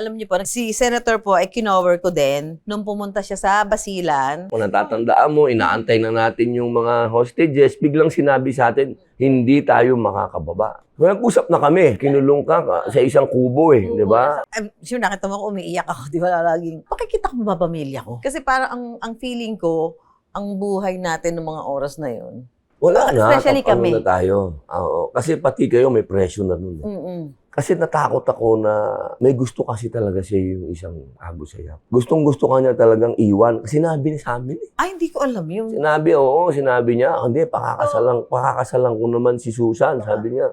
Alam niyo po, si Senator po ay kinover ko din nung pumunta siya sa Basilan. Kung natatandaan mo, inaantay na natin yung mga hostages, biglang sinabi sa atin, hindi tayo makakababa. Nag-usap na kami, kinulong ka sa isang kubo di ba? Sure, nakita mo ko umiiyak ako, di ba? Laging, pakikita ko ba pamilya ko? Kasi parang ang feeling ko, ang buhay natin ng mga oras na yun. Wala na, Especially kami. na tayo. Oo. Kasi pati kayo may pressure na nun. Kasi natakot ako na may gusto kasi talaga siya yung isang Abu Sayyaf. Gustong-gusto ka niya talagang iwan. Sinabi niya sa amin Ay, hindi ko alam yun. Sinabi niya, hindi, pakakasalang ko naman si Susan, sabi niya.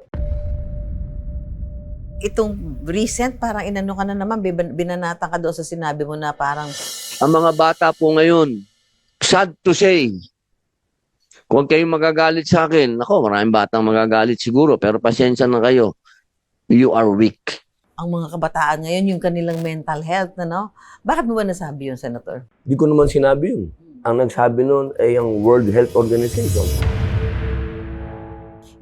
Itong recent, parang inano ka na naman, binanata ka doon sa sinabi mo na parang... Ang mga bata po ngayon, sad to say, kung kayong magagalit sa akin, ako, maraming batang magagalit siguro, pero pasensya na kayo. You are weak. Ang mga kabataan ngayon, yung kanilang mental health, no? Bakit mo ba nasabi yun, Senator? Hindi ko naman sinabi yun. Ang nagsabi nun ay ang World Health Organization.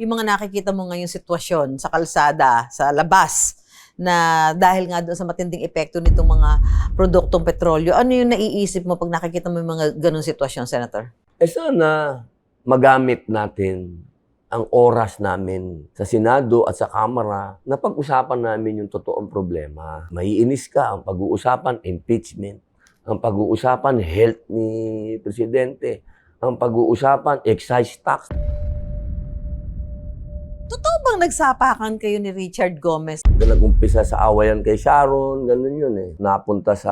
Yung mga nakikita mo ngayong sitwasyon sa kalsada, sa labas, na dahil nga doon sa matinding epekto nitong mga produktong petrolyo, ano yung naiisip mo pag nakikita mo yung mga ganong sitwasyon, Senator? Sana magamit natin ang oras namin sa Senado at sa Kamara na pag-usapan namin yung totoong problema. Maiinis ka, ang pag-uusapan, impeachment. Ang pag-uusapan, health ni Presidente. Ang pag-uusapan, excise tax. Totoo bang nagsapakan kayo ni Richard Gomez? Nag-umpisa sa awayan kay Sharon, ganun yun Napunta sa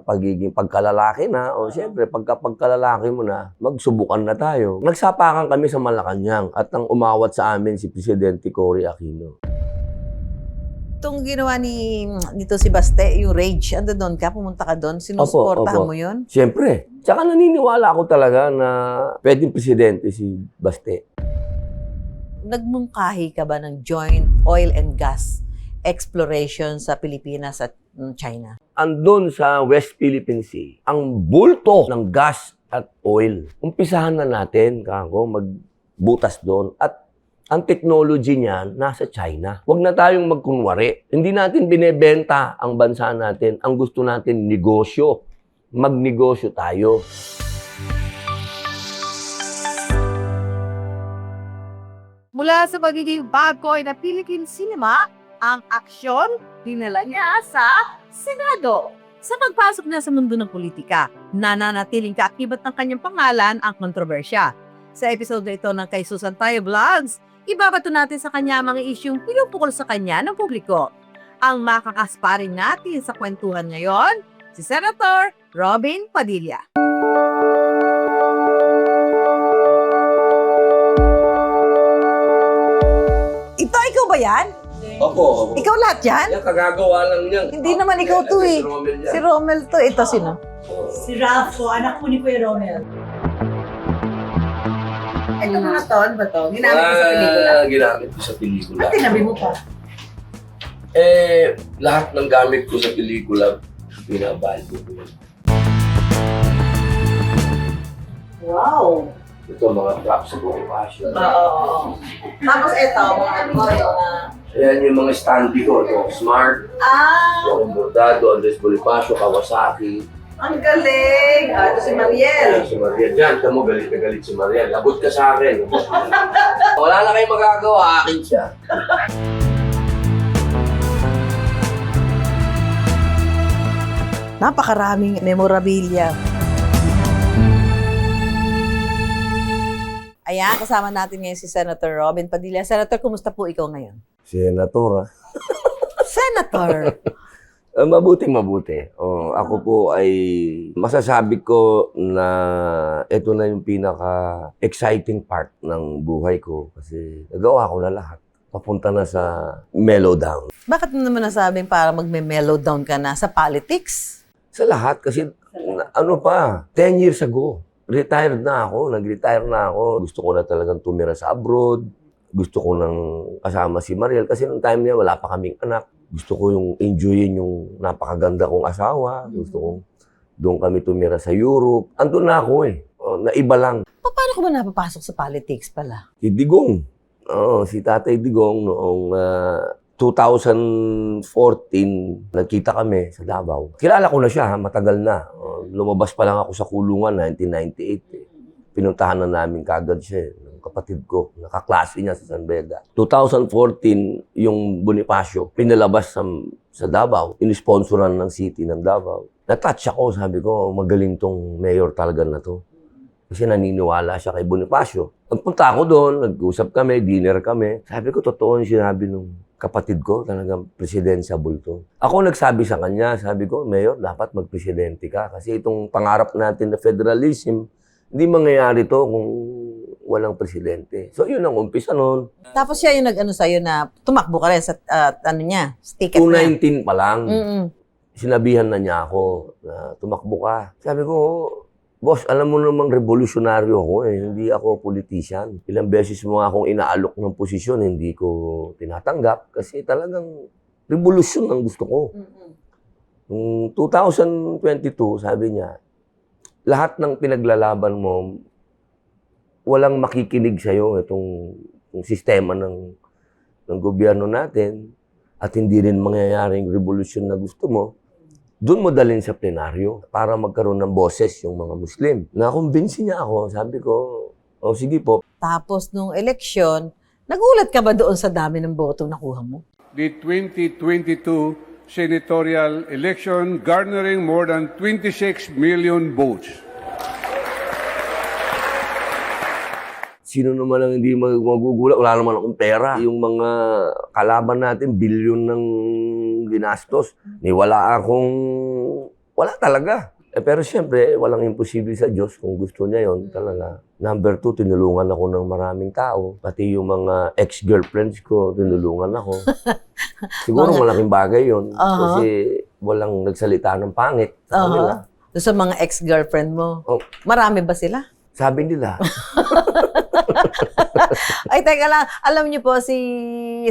pagiging pagkalalaki na. O siyempre, pagkalalaki mo na, magsubukan na tayo. Nagsapakan kami sa Malacanang at ang umawat sa amin si Presidente Cory Aquino. Itong ginawa nito si Baste, yung rage, ando doon ka, pumunta ka doon, sinusuportahan mo yun? Siyempre. Tsaka naniniwala ako talaga na pwedeng presidente si Baste. Nagmungkahi ka ba ng joint oil and gas exploration sa Pilipinas at China? Andun sa West Philippine Sea, ang bulto ng gas at oil. Umpisahan na natin, magbutas doon. At ang technology niyan, nasa China. Huwag na tayong magkunwari. Hindi natin binebenta ang bansa natin. Ang gusto natin, negosyo. Magnegosyo tayo. Mula sa magiging bad boy na Philippine cinema, ang aksyon dinala niya sa Senado. Sa pagpasok niya sa mundo ng politika, nananatiling kaakibat ng kanyang pangalan ang kontrobersya. Sa episode na ito ng Kay Susan Tayo Vlogs, ibabato natin sa kanya mga isyung pinupukol sa kanya ng publiko. Ang makakasparing natin sa kwentuhan ngayon, si Senator Robin Padilla. Ikaw ba yan? Opo. Ikaw lahat yan? Yan, kagagawa lang yan. Hindi naman ikaw to eh. Si Romel yan. Si Romel to. Ito sino? Si Raffo, anak po ni Kuya Romel. Ito mga to, ano ba to? Ginamit ko sa pelikula. Ginamit ko sa pelikula. At tinabi mo pa. Lahat ng gamit ko sa pelikula, binabaldo ko yun. Wow! Ito mga props sa buong passion. Oo. Tapos ito, mga ano mo, Ayan yung mga standee ko. Ito, Smart, yung Bordado, Andres Bonifacio, Kawasaki. ang galing! Ito si Mariel. Si Mariel. Diyan, tamo galit na galit si Mariel. Labot ka sa akin. Wala na kayong magagawa, akin siya. Napakaraming memorabilia. Ayan, kasama natin ngayon si Senator Robin Padilla. Senator, kumusta po ikaw ngayon? Senator, Senator! mabuting-mabuti. Ako po ay masasabi ko na ito na yung pinaka-exciting part ng buhay ko kasi nagawa ko na lahat. Papunta na sa mellow down. Bakit mo naman nasabing para magme-mellow down ka na sa politics? Sa lahat kasi 10 years ago, retired na ako, nag-retire na ako. Gusto ko na talagang tumira sa abroad. Gusto ko nang kasama si Mariel kasi noong time niya wala pa kaming anak. Gusto ko yung enjoyin yung napakaganda kong asawa. Gusto kong doon kami tumira sa Europe. Andun na ako naiba lang. Paano ka ba napapasok sa politics pala? Si Digong. Si Tatay Digong noong 2014, nagkita kami sa Davao. Kilala ko na siya, ha? Matagal na. Lumabas pa lang ako sa kulungan, 1998. Pinuntahan na namin kagad siya, ng kapatid ko. Nakaklase niya sa San Beda. 2014, yung Bonifacio, pinalabas sa Davao. Inisponsoran ng city ng Davao. Na-touch ako, sabi ko, magaling tong mayor talaga na to. Kasi naniniwala siya kay Bonifacio. Nagpunta ako doon, nag-usap kami, dinner kami. Sabi ko, totoo yung sinabi nung kapatid ko, talagang presidentiable to. Ako nagsabi sa kanya, sabi ko, Mayor, dapat magpresidente ka. Kasi itong pangarap natin na federalism, hindi mangyayari to kung walang presidente. So, yun ang umpisa noon. Tapos siya yung nag-ano sa'yo na tumakbo ka rin sa ano niya, sa ticket niya. 2019 pa lang, Mm-mm. sinabihan na niya ako na tumakbo ka. Sabi ko, boss, alam mo namang revolusyonaryo ako eh. Hindi ako politician. Ilang beses mo nga akong inaalok ng posisyon, hindi ko tinatanggap kasi talagang revolusyon ang gusto ko. Noong 2022, sabi niya, lahat ng pinaglalaban mo, walang makikinig sa'yo itong sistema ng gobyerno natin at hindi rin mangyayaring revolusyon na gusto mo. Doon mo dalhin sa plenaryo para magkaroon ng boses yung mga Muslim. Na-convince niya ako. Sabi ko, oh sige po. Tapos nung eleksyon, nagulat ka ba doon sa dami ng botong nakuha mo? The 2022 senatorial election garnering more than 26 million votes. Sino naman ang hindi magugulat? Wala naman akong pera. Yung mga kalaban natin, bilyon ng ginastos. Wala talaga. Pero siyempre, walang imposible sa Diyos kung gusto niya yon talaga. Number 2, tinulungan ako ng maraming tao. Pati yung mga ex-girlfriends ko, tinulungan ako. Siguro malaking bagay yon kasi walang nagsalita ng pangit sa kanila. Doon sa mga ex-girlfriend mo. Oh. Marami ba sila? Sabi nila, Ay, teka lang. Alam niyo po, si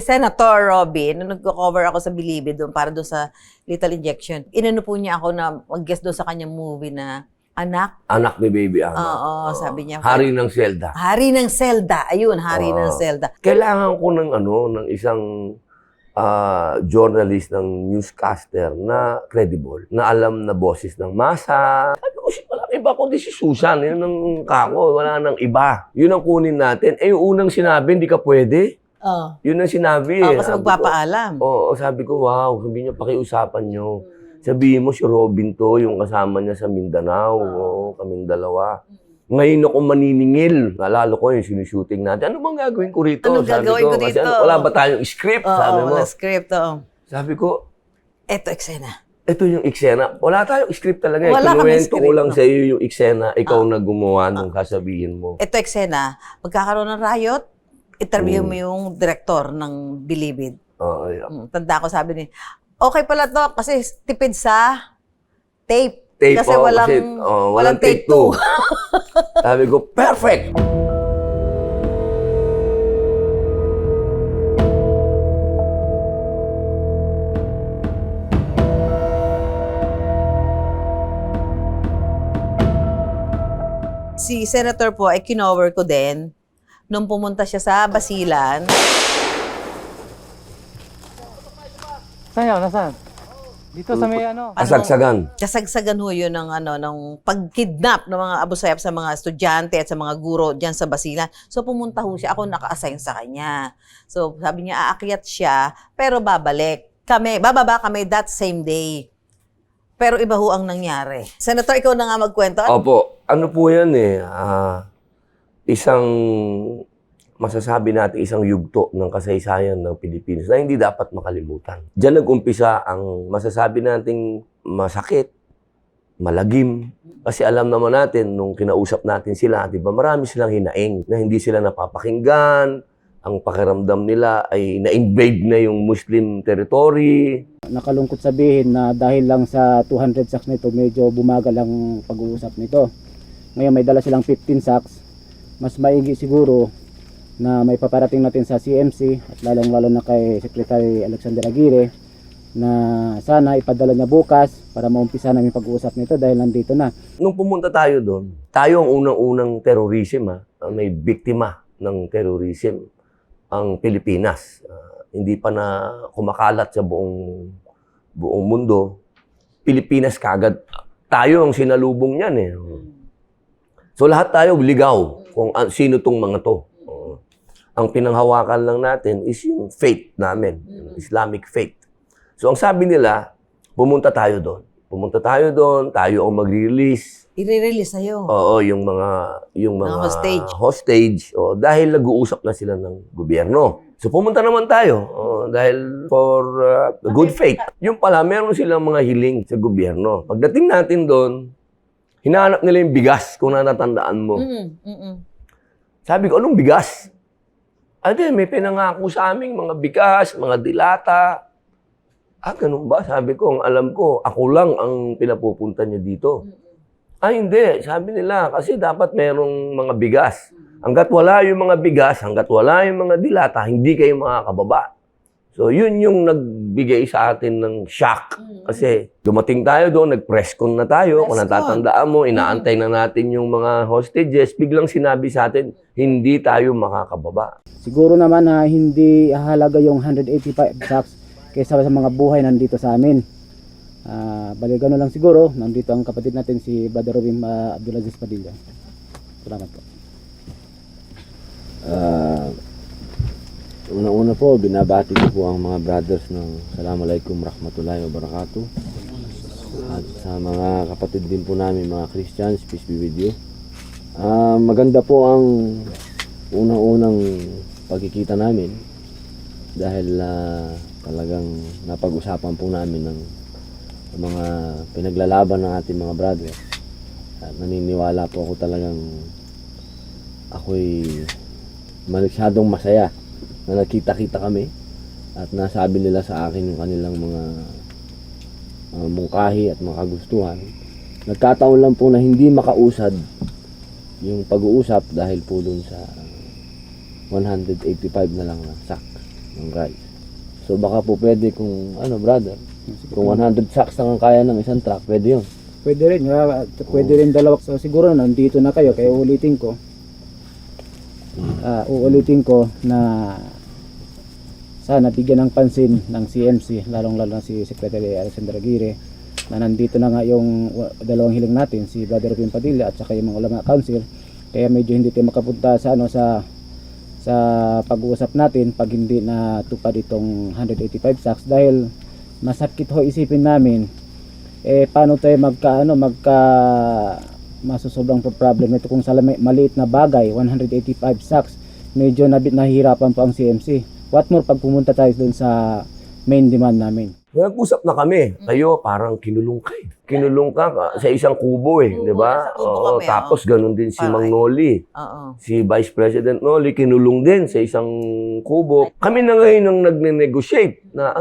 Senator Robin, nung nagko-cover ako sa Bilibid doon para doon sa Little Injection, inano po niya ako na mag-guest doon sa kanyang movie na Anak. anak ni Baby Ama. Oo, sabi niya. Hari ng Zelda. Hari ng Zelda. Ayun, Hari ng Oo. Zelda. Kailangan ko ng isang journalist, ng newscaster na credible, na alam na boses ng masa. Sabi ko, wala iba kundi si Susan. Yun ang kako, wala nang iba. Yun ang kunin natin. Yung unang sinabi, hindi ka pwede. Oh. Yun ang sinabi. Kasi Sabi ko, magpapaalam. Oo, sabi ko, wow, sabi niyo, pakiusapan niyo. Sabihin mo si Robin to, yung kasama niya sa Mindanao. Oo, kaming dalawa. Ngayon ako maniningil. Nalalo ko yung sinushooting natin. Ano bang gagawin ko rito? Anong Sabi gagawin ko kasi dito? wala ba tayong script? Oo, Sabi mo. wala script. Oo. Sabi ko, Eto, eksena. ito yung eksena. Wala tayong script talaga. Wala kaming Kinuwento ko script, lang no? sa iyo yung eksena. Ikaw na gumawa ng sasabihin mo. Eto, eksena. Magkakaroon ng riot, interview mo yung director ng Bilibid. Oo, yeah. Tanda ko, sabi ni, okay pala to kasi tipid sa tape. Tape, Kasi walang take 2. Sabi ko, perfect! Si Senator po ay kinover ko din nung pumunta siya sa Basilan. Saan? Nasaan? Dito sa may ano? Kasagsagan. Kasagsagan ho yun ng pagkidnap ng mga Abu Sayyaf sa mga estudyante at sa mga guro dyan sa Basilan. So pumunta ho siya, ako naka-assign sa kanya. So sabi niya, aakyat siya, pero bababa kami that same day. Pero iba ho ang nangyari. Senator, ikaw na nga magkwento. Opo. Ano po yan eh, isang masasabi natin isang yugto ng kasaysayan ng Pilipinas na hindi dapat makalimutan. Diyan nag-umpisa ang masasabi nating masakit, malagim. Kasi alam naman natin, nung kinausap natin sila, di ba, marami silang hinaing na hindi sila napapakinggan. Ang pakiramdam nila ay na-invade na yung Muslim territory. Nakalungkot sabihin na dahil lang sa 200 sacks nito, medyo bumagal ang pag-uusap nito. Ngayon may dala silang 15 sacks. Mas maigi siguro na may paparating natin sa CMC at lalong-lalo na kay Secretary Alexander Aguirre na sana ipadala niya bukas para maumpisa namin pag-uusap nito dahil nandito na. Nung pumunta tayo doon, tayo ang unang-unang terrorism, may biktima ng terrorism ang Pilipinas. hindi pa na kumakalat sa buong mundo, Pilipinas kagad. Tayo ang sinalubong niyan eh. So lahat tayo ligaw kung sino tong mga to. Ang pinanghawakan lang natin is yung faith namin, Islamic faith. So ang sabi nila, pumunta tayo doon. Pumunta tayo doon, tayo ang mag-release. I-release sa'yo. Oo, yung mga hostage. Dahil nag-uusap na sila ng gobyerno. So pumunta naman tayo dahil for good faith. Yung pala, meron silang mga hiling sa gobyerno. Pagdating natin doon, hinahanap nila yung bigas kung natatandaan mo. Sabi ko, anong bigas? Ate, may pinangako sa aming mga bigas, mga dilata. Ganun ba? Sabi ko, ang alam ko, ako lang ang pinapupunta niya dito. Hindi. Sabi nila, kasi dapat merong mga bigas. Hanggat wala yung mga bigas, hanggat wala yung mga dilata, hindi kayo makakababa. So, yun yung nagbigay sa atin ng shock. Kasi dumating tayo doon, nag-press con na tayo. Kung natatandaan mo, inaantay na natin yung mga hostages. Biglang sinabi sa atin, hindi tayo makakababa. Siguro naman na hindi hahalaga yung 185 sacks kaysa sa mga buhay nandito sa amin. Bali gano'n lang siguro. Nandito ang kapatid natin si Brother Robin Abdulaziz Padilla. Salamat po. Una-una po, binabati ko po ang mga brothers ng Assalamualaikum Rahmatullahi Wabarakatuh. At sa mga kapatid din po namin, mga Christians, peace be with you. Maganda po ang unang-unang pagkikita namin dahil talagang napag-usapan po namin ng mga pinaglalaban ng ating mga brothers. At naniniwala po ako talagang ako'y masyadong masaya na nagkita-kita kami at nasabi nila sa akin yung kanilang mga mungkahi at mga kagustuhan. Nagkataon lang po na hindi makausad yung pag-uusap dahil po dun sa 185 na lang na sack ng rice. So baka po pwede kung brother, kung 100 sacks lang ang kaya ng isang truck, pwede yun. Pwede rin. Pwede rin dalawak. So, siguro nandito na kayo. Kaya uulitin ko. Na sana bigyan ng pansin ng CMC, lalong-lalo si Secretary Alexander Aguirre, na nandito na nga yung dalawang hiling natin, si Brother Robin Padilla at saka yung mga ulama council. Kaya medyo hindi tayo makapunta sa pag-uusap natin pag hindi na tupad itong 185 sacks dahil masakit ho isipin namin paano tayo masusobrang problem ito kung sa maliit na bagay 185 sacks medyo nahihirapan po ang CMC. What more pag pumunta tayo dun sa main demand namin. Nag-usap na kami. Kayo, parang kinulong ka eh. Kinulong ka sa isang kubo eh. Di ba? nasa kubo kami, Tapos ganun din si Mang Noli. Oo. Si Vice President Noli, kinulong din sa isang kubo. Kami na ngayon ang nagne-negotiate na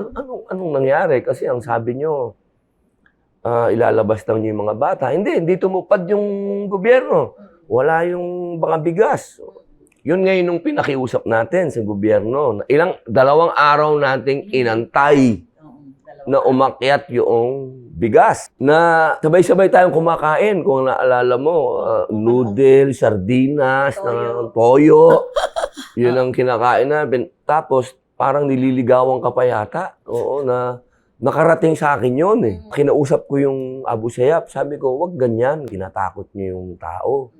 anong nangyari. Kasi ang sabi nyo, ilalabas lang nyo yung mga bata. Hindi tumupad yung gobyerno. Wala yung mga bigas. Yun ngayon nung pinakiusap natin sa gobyerno. 2 araw nating inantay na umakyat yung bigas. Na sabay-sabay tayong kumakain. Kung naalala mo, noodle, sardinas, toyo. Yun ang kinakain natin. Tapos, parang nililigawan ka pa yata. Oo, na nakarating sa akin yun eh. Kinausap ko yung Abu Sayyaf. Sabi ko, wag ganyan. Kinatakot niyo yung tao.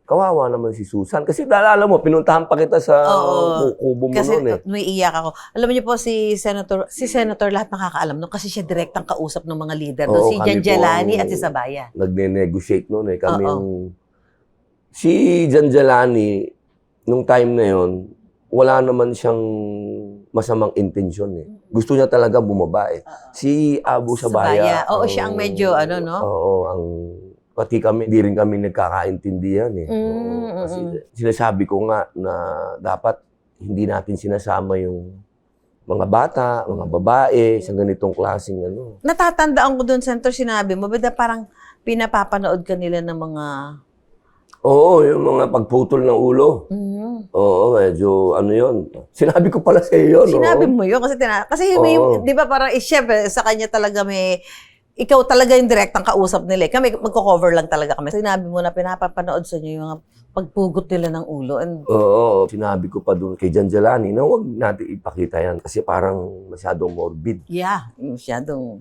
Kawawa naman si Susan. Kasi alam mo, pinuntahan pa kita sa kubo mo Kasi noon eh. may iyak ako. Alam niyo po si Senator lahat nakakaalam no kasi siya direktang kausap ng mga leader. Oo, Si kami Jan po Jalani ang at si Sabaya. Nagne-negotiate noon eh. Kami Oo. yung... Si Jan Jalani, nung time na yon, wala naman siyang masamang intensyon eh. Gusto niya talaga bumaba eh. Si Abu Sabaya. Oo, siya ang medyo no? Oo, pati kami, di rin kami nagkakaintindihan eh. Oo, kasi sinasabi ko nga na dapat hindi natin sinasama yung mga bata, mga babae, sa ganitong klaseng Natatandaan ko doon, Senator, sinabi mo, bada parang pinapapanood ka nila ng mga... Oo, yung mga pagputol ng ulo. Oo, medyo yun. Sinabi ko pala sa iyo, no? Sinabi mo yun kasi kasi Oo. di ba parang syempre sa kanya talaga may ikaw talaga yung direktang kausap nila. Kami, magko-cover lang talaga kami. Sinabi mo na pinapapanood sa inyo yung mga pagpugot nila ng ulo. And Oo, sinabi ko pa doon kay Jan Jalani na huwag natin ipakita yan kasi parang masyadong morbid. yeah, masyadong...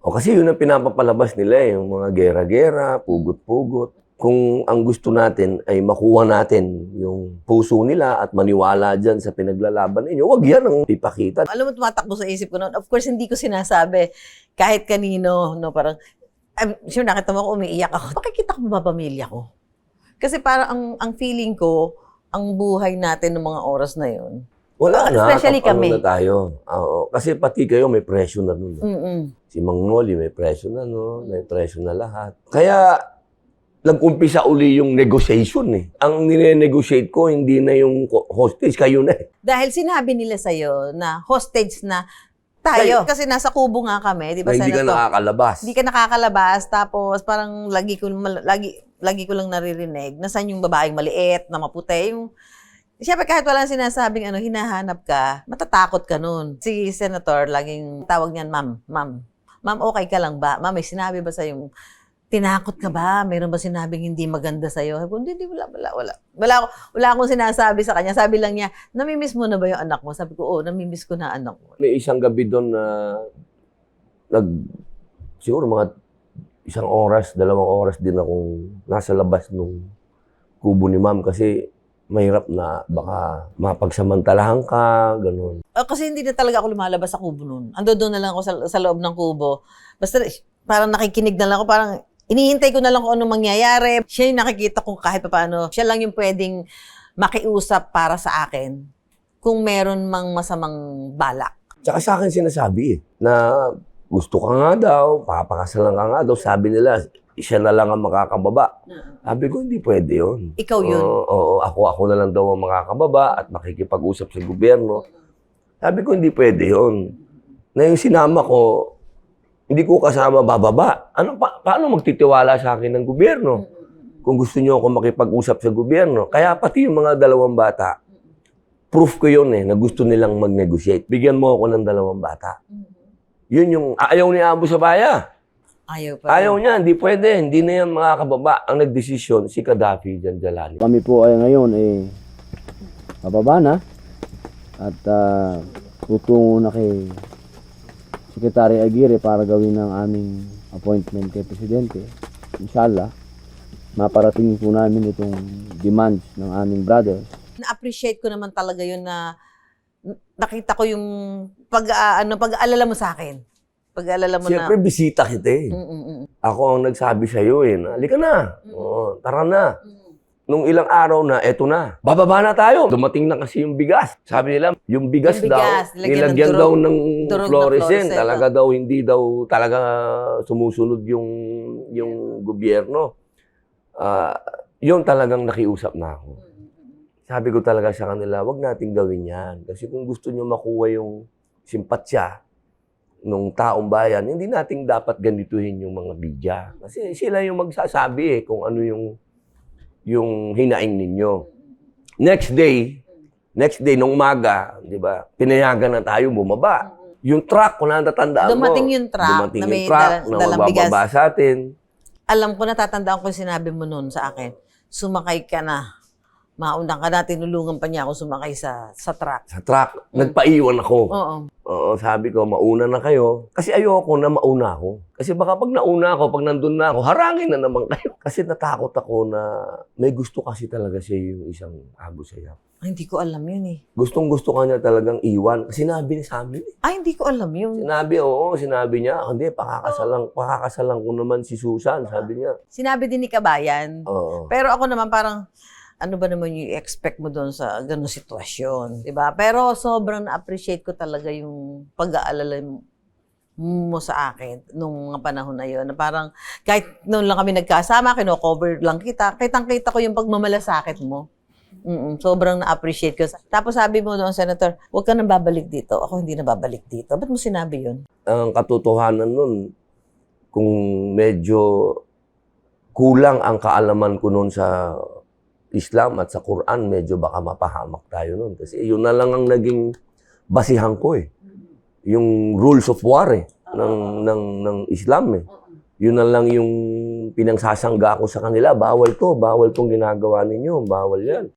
O kasi yun ang pinapapalabas nila, yung mga gera-gera, pugot-pugot. Kung ang gusto natin ay makuha natin yung puso nila at maniwala dyan sa pinaglalaban ninyo, huwag yan ang ipakita. Alam mo, tumatakbo sa isip ko noon. Of course, hindi ko sinasabi kahit kanino, no, parang, sure, nakita mo ako, umiiyak ako. Pakikita ko ba pamilya ko? Kasi parang ang feeling ko, ang buhay natin ng mga oras na yun. Wala na, Especially kami. na tayo. Oo, kasi pati kayo may presyo na nun. Si Mang Noli may presyo na, no? May presyo na lahat. Kaya, nag-umpisa uli yung negotiation eh. Ang nire-negotiate ko, hindi na yung hostage, kayo na eh. Dahil sinabi nila sa'yo na hostage na tayo. Kasi nasa kubo nga kami, di ba, Na hindi ka Senator? nakakalabas. Hindi ka nakakalabas, tapos parang lagi ko lang naririnig na saan yung babaeng maliit, na maputi. Yung, siyempre kahit walang sinasabing hinahanap ka, matatakot ka nun. Si Senator, laging tawag niyan, ma'am. Ma'am, okay ka lang ba? Ma'am, may sinabi ba sa'yo, tinakot ka ba? Mayroon ba sinabing hindi maganda sa'yo? Sabi ko, hindi, wala akong sinasabi sa kanya. Sabi lang niya, namimiss mo na ba yung anak mo? Sabi ko, oo, namimiss ko na anak mo. May isang gabi doon na siguro mga 1 oras, 2 oras din akong nasa labas nung kubo ni ma'am kasi mahirap na baka mapagsamantalahan ka, ganun. Kasi hindi na talaga ako lumalabas sa kubo noon. Ando doon na lang ako sa loob ng kubo. Basta parang nakikinig na lang ako, parang inihintay ko na lang kung anong mangyayari. Siya yung nakikita kung kahit paano. Siya lang yung pwedeng makiusap para sa akin kung meron mang masamang balak. Tsaka sa akin sinasabi na gusto ka nga daw, papakasalan ka nga daw. Sabi nila, siya na lang ang makakababa. Sabi ko, hindi pwede yun. Ikaw yun. Oo, ako na lang daw ang makakababa at makikipag-usap sa gobyerno. Sabi ko, hindi pwede yun. Na yung sinama ko, hindi ko kasama bababa. Paano magtitiwala sa akin ng gobyerno? Kung gusto niyo ako makipag-usap sa gobyerno. Kaya pati yung mga 2 bata, proof ko yun na gusto nilang mag-negotiate. Bigyan mo ako ng 2 bata. Yun yung ayaw ni Abu Sabaya. Ayaw niya, hindi pwede. Hindi na yan makakababa. Ang nagdesisyon, si Gaddafi, Jan Jalani. Kami po ay ngayon bababa na at tutungo na kay Secretary Aguirre para gawin ng aming appointment kay Presidente. Inshallah, maparating po namin itong demands ng aming brothers. Na-appreciate ko naman talaga yun na nakita ko yung pag-aalala mo sa akin. Pag-aalala mo Siyempre, na... bisita kita eh. Ako ang nagsabi sa'yo eh, na, halika na. Oo, tara na. Nung ilang araw na, eto na. Bababa na tayo. Dumating na kasi yung bigas. Sabi nila, yung bigas, Yung bigas, daw, nilagyan ng nilagyan daw durog- ng durog na fluorescent. fluorescent, Talaga daw, hindi daw talaga sumusunod yung gobyerno. Yun talagang nakiusap na ako. Sabi ko talaga sa kanila, wag nating gawin yan. Kasi kung gusto nyo makuha yung simpatsya ng taong bayan, hindi nating dapat ganituhin yung mga media. Kasi sila yung magsasabi kung ano yung hinaing ninyo. Next day, nung umaga, di ba, pinayagan na tayo bumaba. Yung truck, kung natatandaan mo. Dumating yung truck Dumating na yung may truck na dalang bigas. mabababa sa atin. Alam ko, natatandaan ko yung sinabi mo noon sa akin. Sumakay ka na. Mauna ka na, tinulungan pa niya ako sumakay sa truck. Sa truck, nagpaiwan ako. Oo. Oo, sabi ko, mauna na kayo. Kasi ayoko na mauna ako. Kasi baka pag nauna ako, pag nandun na ako, harangin na naman kayo. Kasi natakot ako na may gusto kasi talaga siya yung isang Abu Sayyaf. Ay, hindi ko alam yun eh. Gustong-gusto ka niya talagang iwan. Sinabi niya sa amin eh. Ay, hindi ko alam yun. Sinabi niya, hindi, pakakasalang ko naman si Susan, sabi niya. Sinabi din ni Kabayan. Oo. Pero ako naman parang, ano ba naman yung expect mo doon sa ganung sitwasyon, 'di ba? Pero sobrang na-appreciate ko talaga yung pag-aalala mo sa akin nung mga panahon na 'yon. Na parang kahit noon lang kami nagkasama, kino-cover lang kita. Kitang-kita ko yung pagmamalasakit mo. Sobrang na-appreciate ko. Tapos sabi mo doon, Senator, huwag ka nang babalik dito. Ako hindi na babalik dito. Ba't mo sinabi 'yon? Ang katotohanan nun, kung medyo kulang ang kaalaman ko nun sa Islam at sa Quran, medyo baka mapahamak tayo nun. Kasi yun na lang ang naging basihan ko eh. Yung rules of war eh, ng Islam eh. Yun na lang yung pinangsasangga ko sa kanila. Bawal to, bawal tong ginagawa ninyo, bawal yan.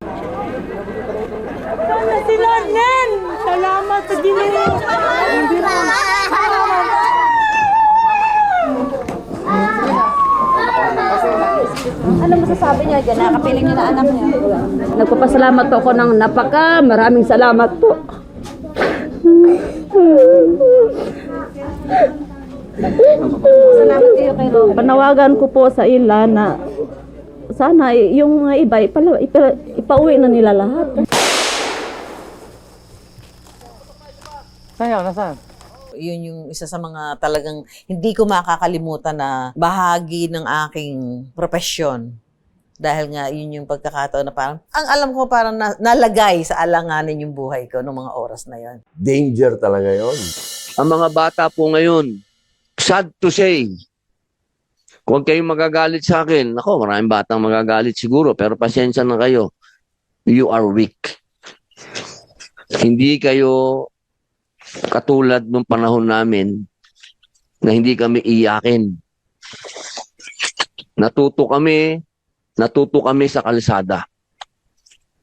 Si Lornel! Salamat sa Ginoo! Ano masasabi niya dyan? Nakapiling niya na anak niya. Nagpapasalamat po ako ng maraming salamat po. Salamat kayo kay Robert. Panawagan ko po sa ila na sana yung mga iba ipauwi na nila lahat. Yun yung isa sa mga talagang hindi ko makakalimutan na bahagi ng aking propesyon. Dahil nga yun yung pagkakataon na parang, ang alam ko parang nalagay sa alanganin yung buhay ko noong mga oras na yon. Danger talaga yon. Ang mga bata po ngayon, sad to say, kung kayong magagalit sa akin, ako, maraming batang magagalit siguro, pero pasensya na kayo. You are weak. Hindi kayo katulad nung panahon namin na hindi kami iyakin. Natuto kami sa kalsada.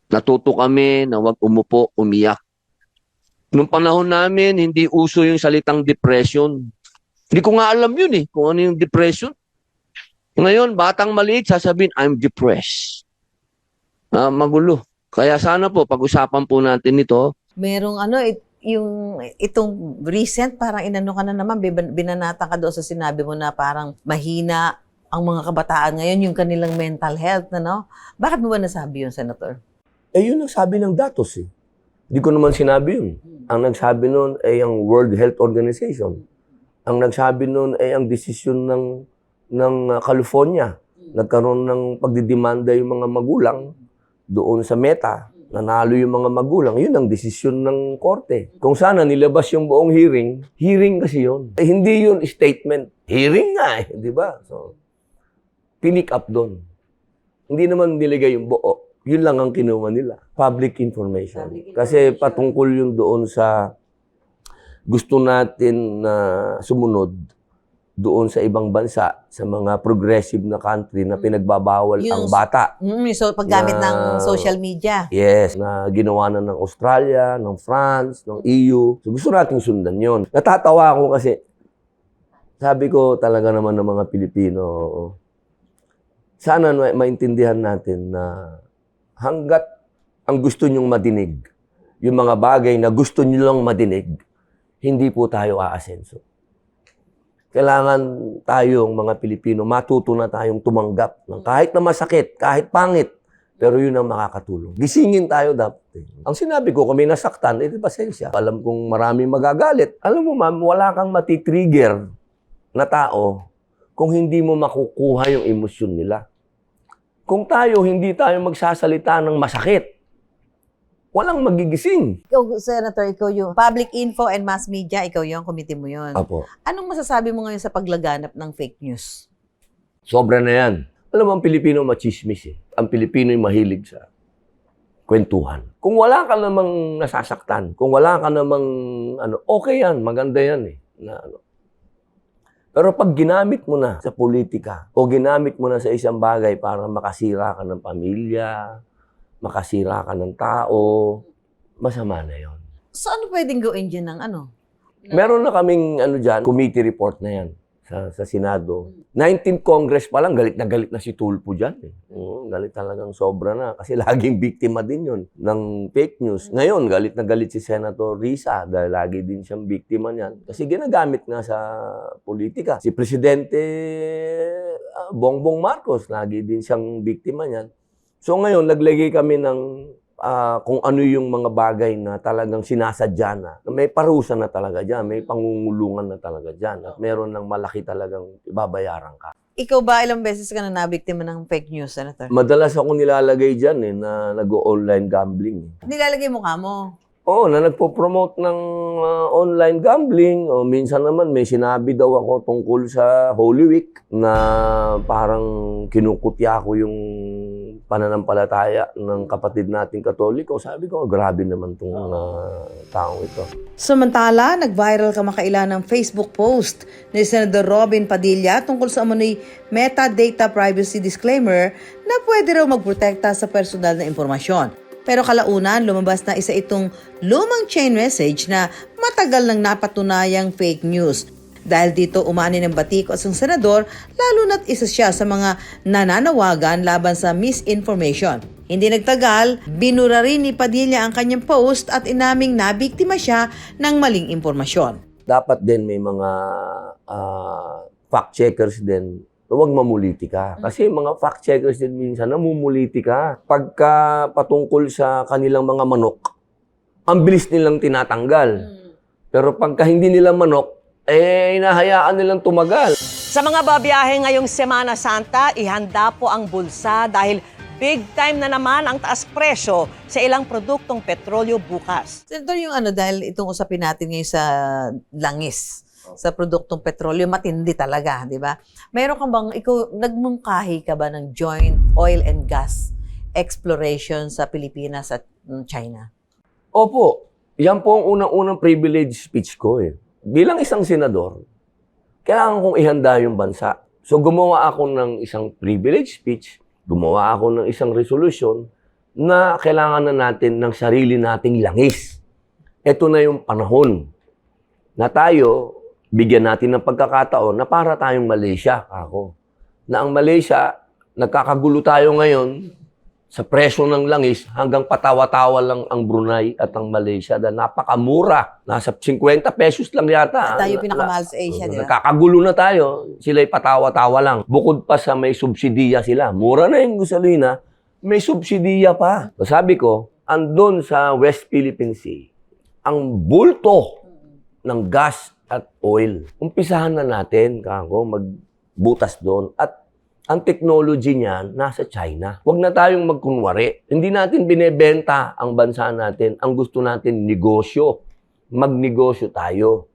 Natuto kami na wag umupo, umiyak. Nung panahon namin, hindi uso yung salitang depression. Hindi ko nga alam yun kung ano yung depression. Ngayon, batang maliit, sasabihin, I'm depressed. Magulo. Kaya sana po, pag-usapan po natin ito. Merong itong recent, parang inano ka na naman, binanata ka doon sa sinabi mo na parang mahina ang mga kabataan ngayon, yung kanilang mental health, Bakit mo ba nasabi yun, Senator? Yun ang sabi ng datos Hindi ko naman sinabi yun. Ang nagsabi nun ay ang World Health Organization. Ang nagsabi nun ay ang desisyon ng California. Nagkaroon ng pagdidemanda yung mga magulang doon sa Meta. Nanalo yung mga magulang. Yun ang desisyon ng korte. Kung sana nilabas yung buong hearing kasi yun. Hindi yun statement. Hearing nga di ba? So, pinick up doon. Hindi naman nilagay yung buo. Yun lang ang kinuha nila. Public information. Kasi patungkol yun doon sa gusto natin na sumunod doon sa ibang bansa, sa mga progressive na country na pinagbabawal ang bata. So, paggamit ng social media. Yes, na ginawa na ng Australia, ng France, ng EU. So, gusto nating sundan yon. Natatawa ako kasi, sabi ko talaga naman ng mga Pilipino, sana maintindihan natin na hanggat ang gusto nyong madinig, yung mga bagay na gusto nyo lang madinig, hindi po tayo aasenso. Kailangan tayong mga Pilipino, matuto na tayong tumanggap ng kahit na masakit, kahit pangit, pero yun ang makakatulong. Gisingin tayo dapat. Ang sinabi ko, kung may nasaktan, pasensya. Alam kong maraming magagalit. Alam mo ma'am, wala kang matitrigger na tao kung hindi mo makukuha yung emosyon nila. Kung hindi tayo magsasalita ng masakit, walang magigising. Ikaw, Senator, ikaw yung public info and mass media, ikaw yung committee mo yun. Apo. Anong masasabi mo ngayon sa paglaganap ng fake news? Sobra na yan. Alam mo, ang Pilipino machismis Ang Pilipino'y mahilig sa kwentuhan. Kung wala ka namang nasasaktan, kung wala ka namang okay yan, maganda yan Pero pag ginamit mo na sa politika o ginamit mo na sa isang bagay para makasira ka ng pamilya, makasira ka ng tao, masama na yon. So ano pwedeng gawin dyan ng Meron na kaming committee report na yan sa Senado. 19th Congress pa lang, galit na si Tulfo dyan. Galit talagang sobra na. Kasi laging biktima din yun ng fake news. Ngayon, galit na galit si Senator Risa dahil lagi din siyang biktima niyan. Kasi ginagamit nga sa politika. Si Presidente Bongbong Marcos, lagi din siyang biktima niyan. So ngayon, naglagay kami ng kung ano yung mga bagay na talagang sinasadya na. May parusa na talaga dyan, may pangungulungan na talaga dyan, at meron ng malaki talagang ibabayaran ka. Ikaw ba ilang beses ka na nabiktima ng fake news, Senator? Madalas ako nilalagay dyan na nag-online gambling. Nilalagay mo ka mo? Oo, na nagpo-promote ng online gambling. O minsan naman may sinabi daw ako tungkol sa Holy Week na parang kinukutya ko yung pananampalataya ng kapatid nating Katoliko. Sabi ko, grabe naman itong taong ito. Samantala, nag-viral kamakailan ng Facebook post ni Senator Robin Padilla tungkol sa umano'y metadata privacy disclaimer na pwede raw magprotekta sa personal na impormasyon. Pero kalaunan, lumabas na isa itong lumang chain message na matagal nang napatunayang fake news. Dahil dito umani ng batikos ang senador, lalo na't isa siya sa mga nananawagan laban sa misinformation. Hindi nagtagal, binura rin ni Padilla ang kanyang post at inaming nabiktima siya ng maling impormasyon. Dapat din may mga fact-checkers din. Huwag mamuliti ka. Kasi mga fact-checkers din minsan namumuliti ka. Pagka patungkol sa kanilang mga manok, ang bilis nilang tinatanggal. Pero pagka hindi nila manok, hinahayaan nilang tumagal. Sa mga babiyahe ngayong Semana Santa, ihanda po ang bulsa dahil big time na naman ang taas presyo sa ilang produktong petrolyo bukas. Senator, yung dahil itong usapin natin ngayon sa langis, sa produktong petrolyo, matindi talaga, di ba? Meron kang bang, ikaw, nagmungkahi ka ba ng joint oil and gas exploration sa Pilipinas at China? Opo, yan po ang unang-unang privilege speech ko Bilang isang senador, kailangan kong ihanda yung bansa. So gumawa ako ng isang privilege speech, gumawa ako ng isang resolution na kailangan na natin ng sarili nating langis. Ito na yung panahon na tayo, bigyan natin ng pagkakataon na para tayong Malaysia, Na ang Malaysia, nagkakagulo tayo ngayon sa presyo ng langis hanggang patawa-tawa lang ang Brunei at ang Malaysia dahil napakamura. Nasa 50 pesos lang yata. Tayo pinakamahal sa Asia, di ba? Nakakagulo na tayo. Sila'y patawa-tawa lang. Bukod pa sa may subsidiya sila. Mura na yung gasolina, may subsidiya pa. So sabi ko, andun sa West Philippine Sea, ang bulto ng gas at oil. Umpisahan na natin, magbutas doon. At ang technology niyan nasa China. Huwag na tayong magkunwari. Hindi natin binebenta ang bansa natin. Ang gusto natin, negosyo. Magnegosyo tayo.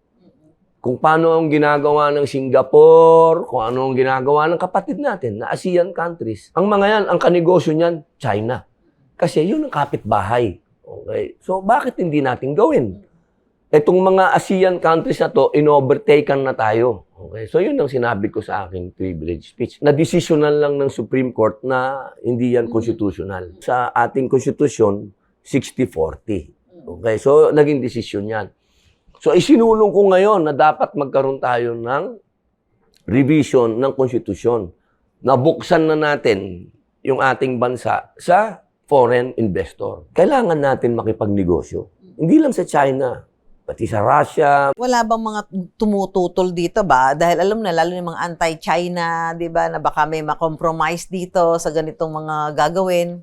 Kung paano ang ginagawa ng Singapore, kung ano ang ginagawa ng kapatid natin na ASEAN countries. Ang mga yan, ang kanegosyo niyan, China. Kasi yun ang kapitbahay. Okay? So, bakit hindi natin gawin? Itong mga ASEAN countries na to, in-overtaken na tayo. Okay? So, yun ang sinabi ko sa aking privilege speech. Na-decisional lang ng Supreme Court na hindi yan constitutional. Sa ating konstitusyon, 60-40. Okay? So, naging desisyon yan. So, isinulong ko ngayon na dapat magkaroon tayo ng revision ng konstitusyon. Nabuksan na natin yung ating bansa sa foreign investor. Kailangan natin makipagnegosyo. Hindi lang sa China, pati sa Russia. Wala bang mga tumututol dito ba? Dahil alam na, lalo yung mga anti-China, di ba, na baka may makompromise dito sa ganitong mga gagawin.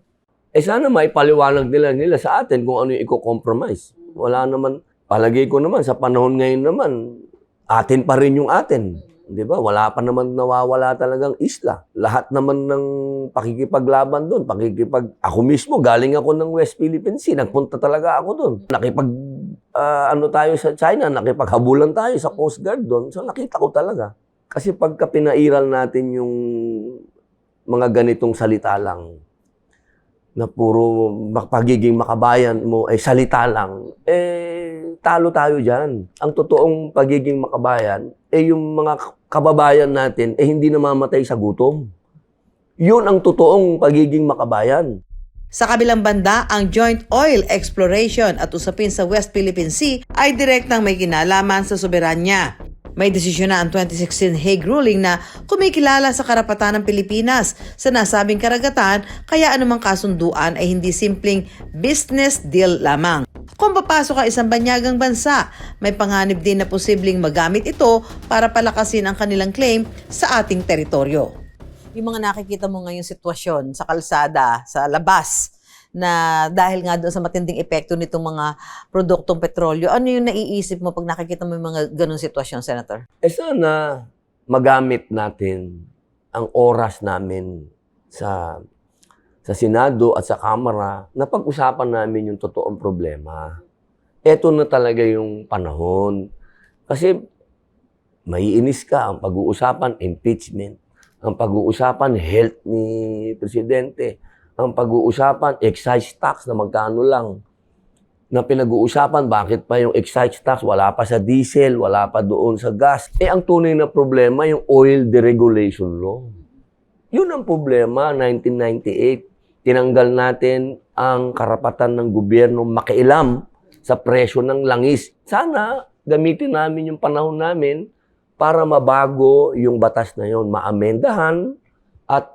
Sana may paliwanag nila sa atin kung ano yung i-compromise. Wala naman, palagay ko naman, sa panahon ngayon naman, atin pa rin yung atin. Di ba? Wala pa naman nawawala talagang isla. Lahat naman ng pakikipaglaban doon, ako mismo, galing ako ng West Philippine Sea, nagpunta talaga ako doon. Tayo sa China, nakipaghabulan tayo sa Coast Guard doon. So nakita ko talaga. Kasi pagka pinairal natin yung mga ganitong salita lang, na puro pagiging makabayan mo ay salita lang, talo tayo dyan. Ang totoong pagiging makabayan, yung mga kababayan natin, hindi namamatay sa gutom. Yun ang totoong pagiging makabayan. Sa kabilang banda, ang joint oil exploration at usapin sa West Philippine Sea ay direktang may kinalaman sa soberanya. May desisyon na ang 2016 Hague ruling na kumikilala sa karapatan ng Pilipinas sa nasabing karagatan, kaya anumang kasunduan ay hindi simpleng business deal lamang. Kung papasok ang isang banyagang bansa, may panganib din na posibleng magamit ito para palakasin ang kanilang claim sa ating teritoryo. Yung mga nakikita mo ngayong sitwasyon sa kalsada, sa labas, na dahil nga doon sa matinding epekto nitong mga produktong petrolyo, ano yung naiisip mo pag nakikita mo yung mga ganung sitwasyon, Senator? Sana magamit natin ang oras namin sa Senado at sa Kamara na pag-usapan namin yung totoong problema. Ito na talaga yung panahon. Kasi maiinis ka ang pag-uusapan, impeachment. Ang pag-uusapan, health ni Presidente. ang pag-uusapan, excise tax na magkano lang. Na pinag-uusapan, bakit pa yung excise tax, wala pa sa diesel, wala pa doon sa gas. Ang tunay na problema, yung oil deregulation law. Yun ang problema, 1998. Tinanggal natin ang karapatan ng gobyerno makialam sa presyo ng langis. Sana gamitin namin yung panahon namin para mabago yung batas na yun, maamendahan, at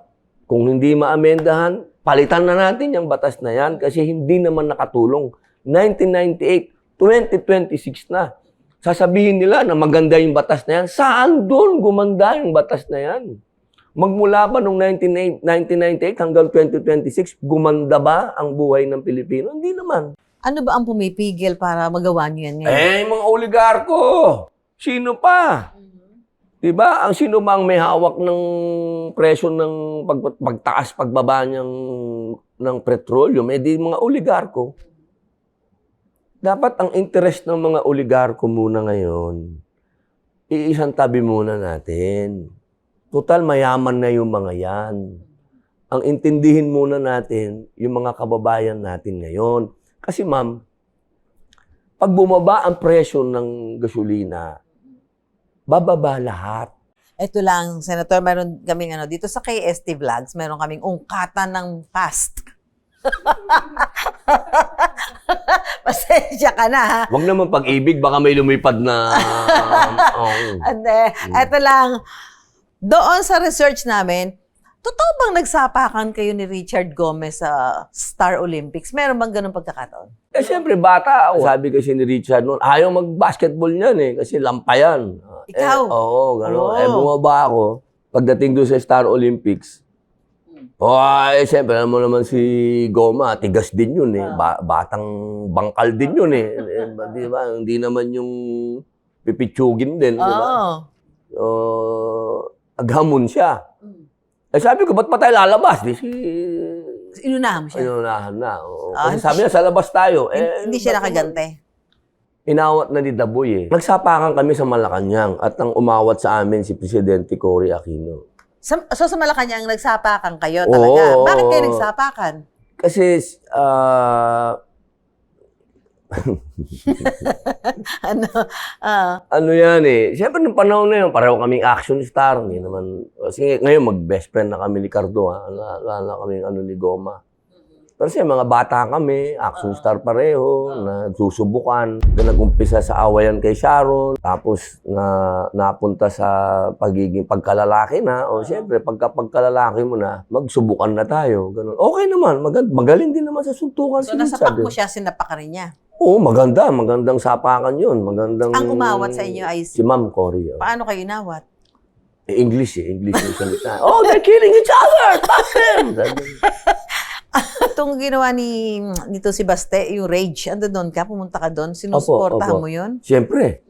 kung hindi maamendahan, palitan na natin yung batas na yan kasi hindi naman nakatulong. 1998, 2026 na. Sasabihin nila na maganda yung batas na yan. Saan doon gumanda yung batas na yan? Magmula ba noong 1998 hanggang 2026, gumanda ba ang buhay ng Pilipino? Hindi naman. Ano ba ang pumipigil para magawa niyo yan ngayon? Mga oligarko! Sino pa? Diba? Ang sino bang may hawak ng presyo ng pagtaas, pagbaba ng petrolyo? Di mga oligarko. Dapat ang interest ng mga oligarko muna ngayon, iisang tabi muna natin. Total, mayaman na yung mga yan. Ang intindihin muna natin yung mga kababayan natin ngayon. Kasi ma'am, pag bumaba ang presyo ng gasolina, bababa lahat. Ito lang, Senator, meron kaming dito sa KST Vlogs, meron kaming ungkatan ng past. Pasensya ka na, ha? Huwag naman pag-ibig, baka may lumipad na... Ito lang, doon sa research namin, totoo bang nagsapakan kayo ni Richard Gomez sa Star Olympics? Meron bang ganun pagkakataon? Siyempre, bata ako. Sabi kasi ni Richard noon, ayaw mag-basketball niyan kasi lampayan. Ikaw? Oo, gano'n. Oo. Bumaba ako. Pagdating doon sa Star Olympics, siyempre, alam mo naman si Goma, tigas din yun batang bangkal din yun Di ba? Hindi naman yung pipitsugin din, di ba? Aghamon siya. Sabi ko, ba't pa tayo lalabas? Inunahan mo siya? Inunahan na. Kasi sabi niya, sa labas tayo. Hindi siya nakagante? Inawat na ni Daboy Nagsapakan kami sa Malacanang at ang umawat sa amin si Presidente Cory Aquino. So sa Malacanang nagsapakan kayo talaga? Oo. Bakit kayo nagsapakan? Kasi, ano yan siyempre nung panahon na yun, pareho kaming action star. Hindi naman, kasi ngayon mag-best friend na kami ni Cardo, wala na kaming ni Goma. Pero siya, mga bata kami, action star pareho, nagsusubukan. Nag-umpisa sa awayan kay Sharon, tapos napunta sa pagiging pagkalalaki na. Siyempre, pagkalalaki mo na, magsubukan na tayo. Ganun. Okay naman, magaling din naman sa suntukan. So nasapak mo siya, sinapak ka rin niya? Oo, magandang sapakan yun. Magandang... Ang umawat sa inyo ay si Ma'am Cory. Paano kayo inawat? English yung salita. They're killing each other! Stop them! Itong ginawa nito si Baste, yung rage, ando doon ka, pumunta ka doon, sinusuportahan mo yun? Siyempre.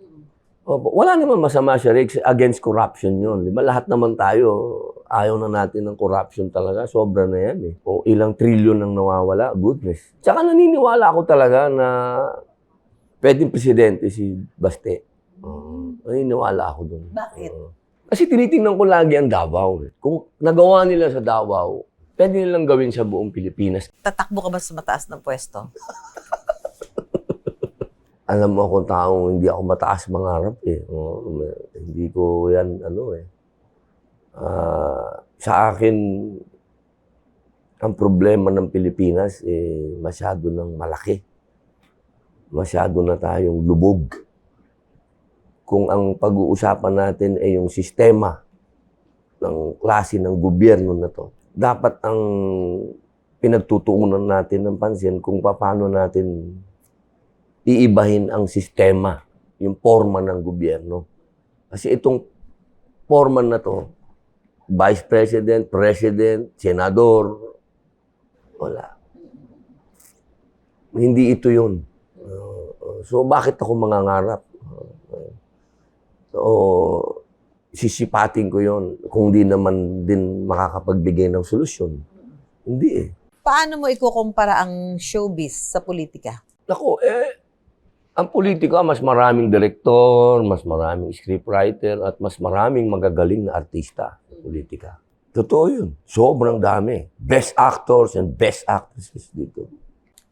Opo. Wala naman masama siya, Rick, against corruption yun. Diba? Lahat naman tayo, ayaw na natin ng corruption talaga. Sobra na yan O ilang trilyon ang nawawala, goodness. Tsaka naniniwala ako talaga na pwedeng presidente si Baste. Naniniwala ako doon. Bakit? Kasi tinitingnan ko lagi ang Davao. Kung nagawa nila sa Davao, pwede nilang gawin sa buong Pilipinas. Tatakbo ka ba sa mataas ng pwesto? Alam mo akong taong hindi ako mataas mangarap hindi ko yan sa akin, ang problema ng Pilipinas masyado nang malaki. Masyado na tayong lubog. Kung ang pag-uusapan natin ay yung sistema ng klase ng gobyerno na to, dapat ang pinagtutuunan natin ng pansin kung paano natin iibahin ang sistema, yung forma ng gobyerno. Kasi itong forma na to, Vice President, President, Senador, wala. Hindi ito yun. So bakit ako mangangarap? So, sisipatin ko yon kung di naman din makakapagbigay ng solusyon. Hindi Paano mo ikukumpara ang showbiz sa politika? Naku, ang politika, mas maraming direktor, mas maraming scriptwriter, at mas maraming magagaling na artista sa politika. Totoo yun. Sobrang dami. Best actors and best actresses dito.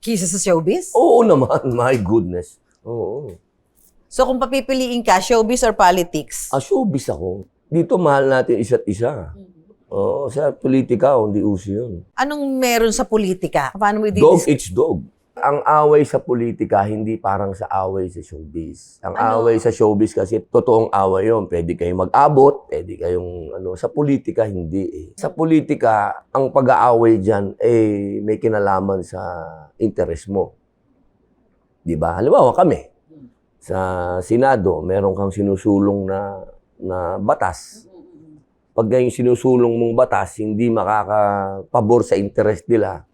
Kisa sa showbiz? Oo naman, my goodness. Oo. So kung papipiliin ka, showbiz or politics? Showbiz ako. Dito mahal natin isa't isa. Oo, sa politika, hindi uso yun. Anong meron sa politika? Paano mo Dog eats dog. Ang away sa politika, hindi parang sa away sa showbiz. Ang away sa showbiz kasi, totoong away yun. Pwede kayong mag-abot, pwede kayong, sa politika, hindi eh. Sa politika, ang pag-aaway dyan, may kinalaman sa interest mo. Di ba? Halimbawa kami, sa Senado, meron kang sinusulong na batas. Pag yung sinusulong mong batas, hindi makakapabor sa interest nila,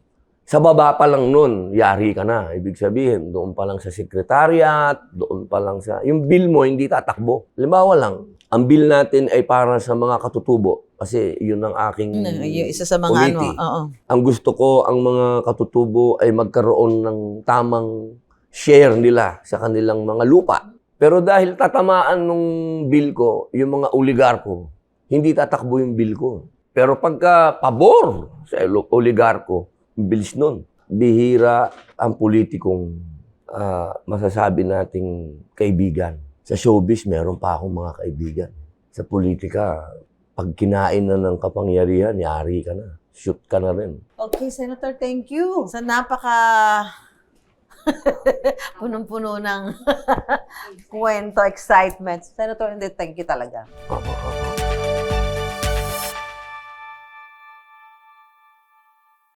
sa baba pa lang nun, yari ka na. Ibig sabihin, doon pa lang sa secretariat, doon pa lang sa... Yung bill mo, hindi tatakbo. Halimbawa lang, ang bill natin ay para sa mga katutubo. Kasi yun ang aking yung isa sa mga committee. Ang gusto ko, ang mga katutubo ay magkaroon ng tamang share nila sa kanilang mga lupa. Pero dahil tatamaan nung bill ko, yung mga oligarko, hindi tatakbo yung bill ko. Pero pagka pabor sa oligarko, bilis nun. Bihira ang politikong masasabi nating kaibigan. Sa showbiz, meron pa akong mga kaibigan. Sa politika, pag kinain na ng kapangyarihan, yari ka na. Shoot ka na rin. Okay, Senator, thank you. Sa napaka punong-puno ng kwento, excitement. Senator, hindi, thank you talaga.